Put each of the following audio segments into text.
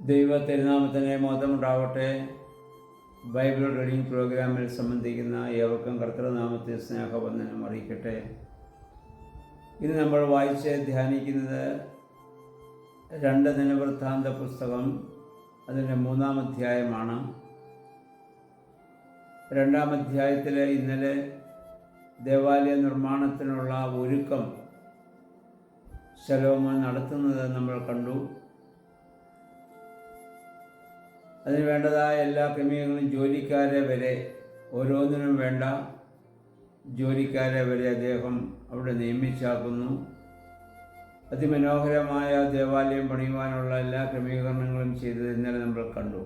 ദൈവ തിരുനാമത്തിന് മഹത്വമുണ്ടാവട്ടെ. Bible reading പ്രോഗ്രാമിൽ സംബന്ധിക്കുന്ന ഏവർക്കും കർത്തൃനാമത്തിൽ സ്നേഹവന്ദനം അറിയിക്കട്ടെ. ഇന്ന് നമ്മൾ വായിച്ച് ധ്യാനിക്കുന്നത് 2 ദിനവൃത്താന്ത പുസ്തകം അതിൻ്റെ 3-ാം അധ്യായമാണ്. 2-ാം അധ്യായത്തിൽ ഇന്നലെ ദേവാലയ നിർമ്മാണത്തിനുള്ള ഒരുക്കം ശലോമോൻ നടത്തുന്നത് നമ്മൾ കണ്ടു. അതിന് വേണ്ടതായ എല്ലാ ക്രമീകരണങ്ങളും ജോലിക്കാരെ വരെ, ഓരോന്നിനും വേണ്ട ജോലിക്കാരെ വരെ അദ്ദേഹം അവിടെ നിയമിച്ചാക്കുന്നു. അതിമനോഹരമായ ദേവാലയം പണിയുവാനുള്ള എല്ലാ ക്രമീകരണങ്ങളും ചെയ്തത് ഇന്നലെ നമ്മൾ കണ്ടു.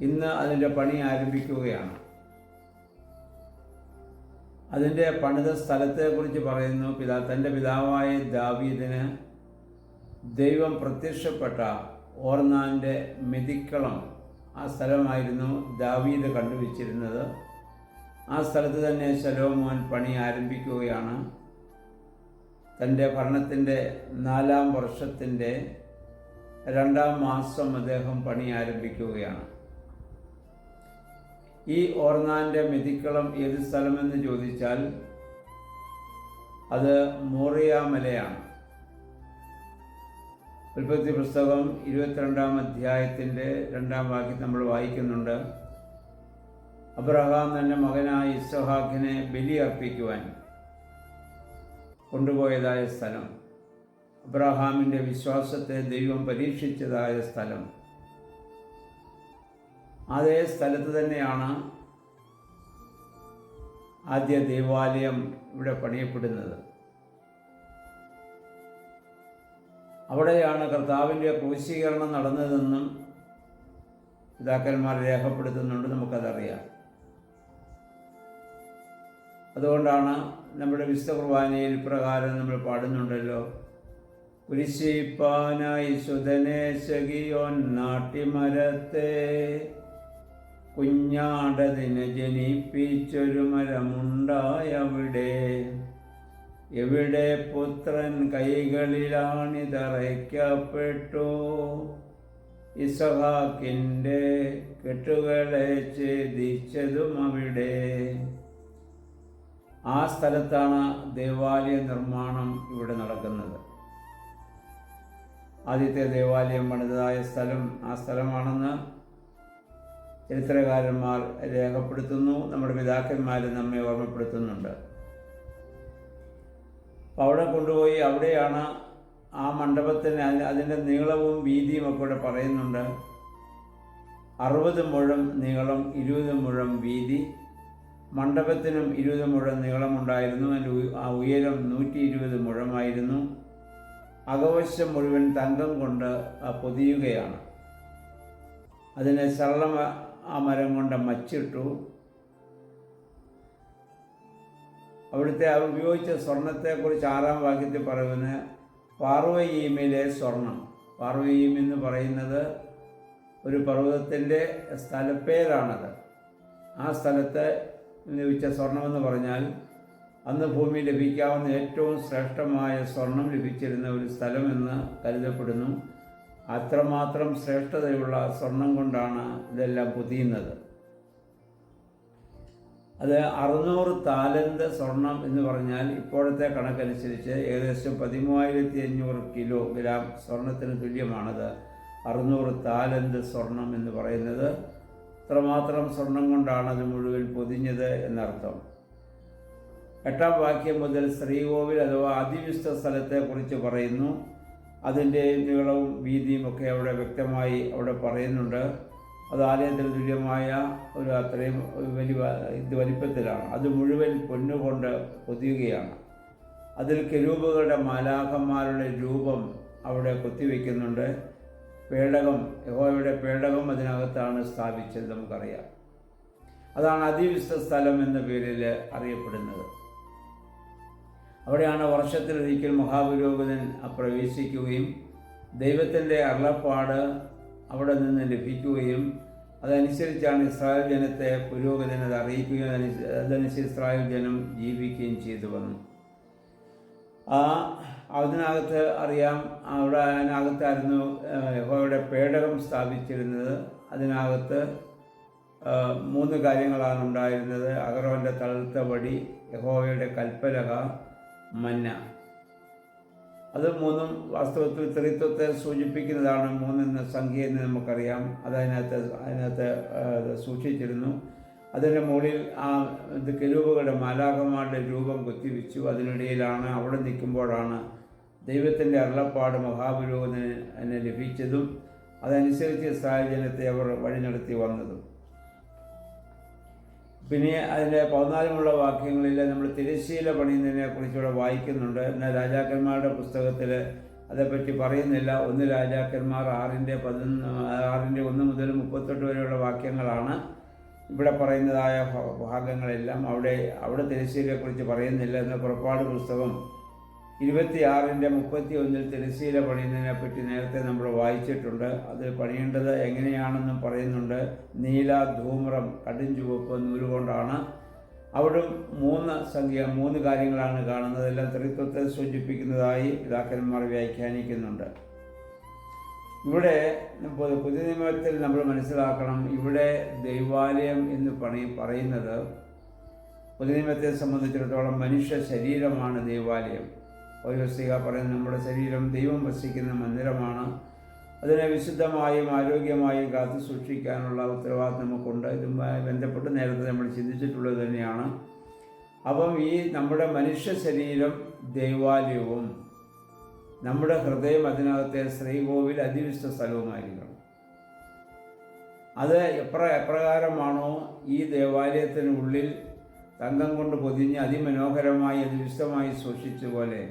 ഇന്ന് അതിൻ്റെ പണി ആരംഭിക്കുകയാണ്. അതിൻ്റെ പണിത സ്ഥലത്തെക്കുറിച്ച് പറയുന്നു. തൻ്റെ പിതാവായ ദാവീദിന് ദൈവം പ്രത്യക്ഷപ്പെട്ട ഓർന്നാൻ്റെ മെതിക്കളം, ആ സ്ഥലമായിരുന്നു ദാവീദ് കണ്ടുവച്ചിരുന്നത്. ആ സ്ഥലത്ത് തന്നെ ശലോമോൻ പണി ആരംഭിക്കുകയാണ്. തൻ്റെ ഭരണത്തിൻ്റെ 4-ാം വർഷത്തിൻ്റെ 2-ാം മാസം അദ്ദേഹം പണി ആരംഭിക്കുകയാണ്. ഈ ഓർന്നാൻ്റെ മെതിക്കളം ഏത് സ്ഥലമെന്ന് ചോദിച്ചാൽ അത് മോറിയ മലയാണ്. ഉൽപ്പത്തി പുസ്തകം 22-ാം അധ്യായത്തിൻ്റെ 2-ാം വാക്യം നമ്മൾ വായിക്കുന്നുണ്ട്. അബ്രഹാം തൻ്റെ മകനായ ഇസ്ഹാക്കിനെ ബലി അർപ്പിക്കുവാൻ കൊണ്ടുപോയതായ സ്ഥലം, അബ്രഹാമിൻ്റെ വിശ്വാസത്തെ ദൈവം പരീക്ഷിച്ചതായ സ്ഥലം, അതേ സ്ഥലത്ത് തന്നെയാണ് ആദ്യ ദേവാലയം ഇവിടെ പണിയപ്പെടുന്നത്. അവിടെയാണ് കർത്താവിൻ്റെ ക്രൂശീകരണം നടന്നതെന്നും പിതാക്കന്മാർ രേഖപ്പെടുത്തുന്നുണ്ട്, നമുക്കതറിയാം. അതുകൊണ്ടാണ് നമ്മുടെ വിശുദ്ധ കുർബാനയിൽ പ്രകാരം നമ്മൾ പാടുന്നുണ്ടല്ലോ, കുരിശിപ്പാനായി സുധനെ ശകിയോൻ നാട്ടിമരത്തെ കുഞ്ഞാടതിനെ ജനിപ്പിച്ചൊരു മരമുണ്ടായവിടെ, എവിടെ പുത്രൻ കൈകളിലാണിതറയ്ക്കപ്പെട്ടു, ഇസഹാക്കിൻ്റെ കെട്ടുകളെ ഛേദിച്ചതും അവിടെ. ആ സ്ഥലത്താണ് ദേവാലയ നിർമ്മാണം ഇവിടെ നടക്കുന്നത്. ആദ്യത്തെ ദേവാലയം പണിതതായ സ്ഥലം ആ സ്ഥലമാണെന്ന് ചരിത്രകാരന്മാർ രേഖപ്പെടുത്തുന്നു. നമ്മുടെ പിതാക്കന്മാർ നമ്മെ ഓർമ്മപ്പെടുത്തുന്നുണ്ട്. അപ്പോൾ അവിടെ കൊണ്ടുപോയി, അവിടെയാണ് ആ മണ്ഡപത്തിന് അതിൻ്റെ നീളവും വീതിയും ഒക്കെ ഇവിടെ പറയുന്നുണ്ട്. 60 മുഴം നീളം, 20 മുഴം വീതി. മണ്ഡപത്തിനും 20 മുഴം നീളമുണ്ടായിരുന്നു. അതിൻ്റെ ആ ഉയരം 120 മുഴമായിരുന്നു. അകവശം മുഴുവൻ തങ്കം കൊണ്ട് പൊതിയുകയാണ്. അതിനെ ആ മരം കൊണ്ട് മച്ചിട്ടു. അവിടുത്തെ ഉപയോഗിച്ച സ്വർണത്തെക്കുറിച്ച് 6-ാം വാക്യത്തിൽ പറയുന്നത് പാർവയീമിലെ സ്വർണം. പാർവയീം എന്ന് പറയുന്നത് ഒരു പർവ്വതത്തിൻ്റെ സ്ഥലപ്പേരാണത്. ആ സ്ഥലത്ത് ലഭിച്ച സ്വർണമെന്ന് പറഞ്ഞാൽ അന്ന് ഭൂമിയിൽ ലഭിക്കാവുന്ന ഏറ്റവും ശ്രേഷ്ഠമായ സ്വർണം ലഭിച്ചിരുന്ന ഒരു സ്ഥലമെന്ന് കരുതപ്പെടുന്നു. അത്രമാത്രം ശ്രേഷ്ഠതയുള്ള സ്വർണം കൊണ്ടാണ് ഇതെല്ലാം പൊതിയുന്നത്. അത് 600 താലന്ത് സ്വർണം എന്ന് പറഞ്ഞാൽ ഇപ്പോഴത്തെ കണക്കനുസരിച്ച് ഏകദേശം 13,500 കിലോഗ്രാം സ്വർണത്തിന് തുല്യമാണത്. 600 താലന്ത് സ്വർണം എന്ന് പറയുന്നത് അത്രമാത്രം സ്വർണം കൊണ്ടാണ് അത് മുഴുവൻ പൊതിഞ്ഞത് എന്നർത്ഥം. 8-ാം വാക്യം മുതൽ ശ്രീകോവിൽ അഥവാ അതിവിശുദ്ധ സ്ഥലത്തെക്കുറിച്ച് പറയുന്നു. അതിൻ്റെ നീളവും വീതിയും ഒക്കെ അവിടെ വ്യക്തമായി അവിടെ പറയുന്നുണ്ട്. അത് ആലയത്തിന് തുല്യമായ ഒരു അത്രയും വലിപ്പത്തിലാണ്. അത് മുഴുവൻ പൊന്നുകൊണ്ട് പൊതിയുകയാണ്. അതിൽ കെരൂബുകളുടെ മാലാഖന്മാരുടെ രൂപം അവിടെ കൊത്തിവെക്കുന്നുണ്ട്. പേടകം, യഹോവയുടെ പേടകം അതിനകത്താണ് സ്ഥാപിച്ചത്, നമുക്കറിയാം. അതാണ് അതിവിശുദ്ധ സ്ഥലം എന്ന പേരിൽ അറിയപ്പെടുന്നത്. അവിടെയാണ് വർഷത്തിലൊരിക്കൽ മഹാപുരോഹിതൻ പ്രവേശിക്കുകയും ദൈവത്തിൻ്റെ അരുളപ്പാട് അവിടെ നിന്ന് ലഭിക്കുകയും അതനുസരിച്ചാണ് ഇസ്രായേൽ ജനത്തെ പുരോഹിതൻ അത് അറിയിക്കുകയും അതനുസരിച്ച് ഇസ്രായേൽ ജനം ജീവിക്കുകയും ചെയ്തു വന്നു. ആ അതിനകത്ത് അറിയാം, അവിടെ അതിനകത്തായിരുന്നു യഹോവയുടെ പേടകം സ്ഥാപിച്ചിരുന്നത്. അതിനകത്ത് 3 കാര്യങ്ങളാണ് ഉണ്ടായിരുന്നത്: അഹരോൻ്റെ തളിർത്ത വടി, യഹോവയുടെ കൽപ്പലക, മന്ന. അത് 3 വാസ്തവത്തിൽ ത്രിത്വത്തെ സൂചിപ്പിക്കുന്നതാണ്. 3 എന്ന സംഖ്യ എന്ന് നമുക്കറിയാം. അതിനകത്ത് സൂക്ഷിച്ചിരുന്നു. അതിൻ്റെ മുകളിൽ കെരൂബുകളുടെ മാലാഖമാരുടെ രൂപം കൊത്തിവെച്ചു. അതിനിടയിലാണ്, അവിടെ നിൽക്കുമ്പോഴാണ് ദൈവത്തിൻ്റെ അരുളപ്പാട് മഹാപുരോഹിതന് ലഭിച്ചതും അതനുസരിച്ച് ഇസ്രായേൽ ജനത്തെ അവർ വഴി നടത്തി വന്നതും. പിന്നെ അതിൻ്റെ 14 വാക്യങ്ങളിൽ നമ്മൾ തിരശ്ശീല പണിയുന്നതിനെ കുറിച്ചുകൂടെ വായിക്കുന്നുണ്ട്. എന്നാൽ രാജാക്കന്മാരുടെ പുസ്തകത്തിൽ അതേപ്പറ്റി പറയുന്നില്ല. 1 രാജാക്കന്മാർ 6-ന്റെ 1 മുതൽ 38 വരെയുള്ള വാക്യങ്ങളാണ് ഇവിടെ പറയുന്നതായ ഭാഗങ്ങളെല്ലാം. അവിടെ തിരശ്ശീലയെക്കുറിച്ച് പറയുന്നില്ല. എന്നാൽ പുറപ്പാട് പുസ്തകം 26-ന്റെ 31 തിരശ്ശീല പണിയുന്നതിനെ പറ്റി നേരത്തെ നമ്മൾ വായിച്ചിട്ടുണ്ട്. അത് പണിയേണ്ടത് എങ്ങനെയാണെന്നും പറയുന്നുണ്ട്. നീല, ധൂമ്രം, കടും ചുവപ്പ് നൂലുകൊണ്ടാണ്. അവിടെ 3 കാര്യങ്ങളാണ് കാണുന്നത്. എല്ലാം ത്രിത്വത്തെ സൂചിപ്പിക്കുന്നതായി പിതാക്കന്മാർ വ്യാഖ്യാനിക്കുന്നുണ്ട്. ഇവിടെ പുതിയ നിയമത്തിൽ നമ്മൾ മനസ്സിലാക്കണം, ഇവിടെ ദൈവാലയം എന്ന് പറയുന്നത് പുതിയ നിയമത്തെ സംബന്ധിച്ചിടത്തോളം മനുഷ്യ ശരീരമാണ് ദൈവാലയം. പൗലോസ്ലീഹ പറയുന്നത് നമ്മുടെ ശരീരം ദൈവം വസിക്കുന്ന മന്ദിരമാണ്. അതിനെ വിശുദ്ധമായും ആരോഗ്യമായും കാത്തു സൂക്ഷിക്കാനുള്ള ഉത്തരവാദിത്വം നമുക്കുണ്ട്. ഇതുമായി ബന്ധപ്പെട്ട് നേരത്തെ നമ്മൾ ചിന്തിച്ചിട്ടുള്ളത് തന്നെയാണ്. അപ്പം ഈ നമ്മുടെ മനുഷ്യ ശരീരം ദൈവാലയവും നമ്മുടെ ഹൃദയം അതിനകത്തെ ശ്രീകോവിൽ അതിവിശുദ്ധ സ്ഥലവുമായിരിക്കണം. അത് എപ്രകാരമാണോ ഈ ദേവാലയത്തിനുള്ളിൽ തങ്കം കൊണ്ട് പൊതിഞ്ഞ് അതിമനോഹരമായി അതിവിശുദ്ധമായി സൂക്ഷിച്ച പോലെ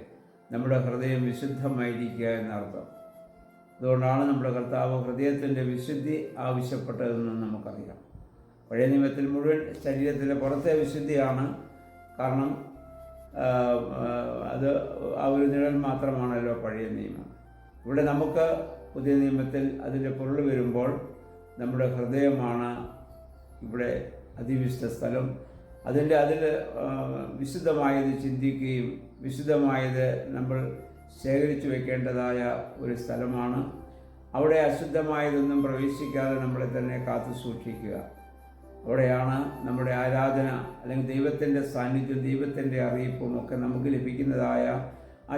നമ്മുടെ ഹൃദയം വിശുദ്ധമായിരിക്കുക എന്നർത്ഥം. അതുകൊണ്ടാണ് നമ്മുടെ കർത്താവ് ഹൃദയത്തിൻ്റെ വിശുദ്ധി ആവശ്യപ്പെട്ടതെന്ന് നമുക്കറിയാം. പഴയ നിയമത്തിൽ മുഴുവൻ ശരീരത്തിൻ്റെ പുറത്തെ വിശുദ്ധിയാണ്. കാരണം അത് ആ ഒരു നിഴൽ മാത്രമാണല്ലോ പഴയ നിയമം. ഇവിടെ നമുക്ക് പുതിയ നിയമത്തിൽ അതിൻ്റെ പൊരുൾ വരുമ്പോൾ നമ്മുടെ ഹൃദയമാണ് ഇവിടെ അതിവിശുദ്ധ സ്ഥലം. അതിൽ വിശുദ്ധമായത് ചിന്തിക്കുകയും വിശുദ്ധമായത് നമ്മൾ ശേഖരിച്ചു വയ്ക്കേണ്ടതായ ഒരു സ്ഥലമാണ്. അവിടെ അശുദ്ധമായതൊന്നും പ്രവേശിക്കാതെ നമ്മളെ തന്നെ കാത്തു സൂക്ഷിക്കുക. അവിടെയാണ് നമ്മുടെ ആരാധന അല്ലെങ്കിൽ ദൈവത്തിൻ്റെ സാന്നിധ്യം, ദൈവത്തിൻ്റെ അറിയിപ്പും ഒക്കെ നമുക്ക് ലഭിക്കുന്നതായ ആ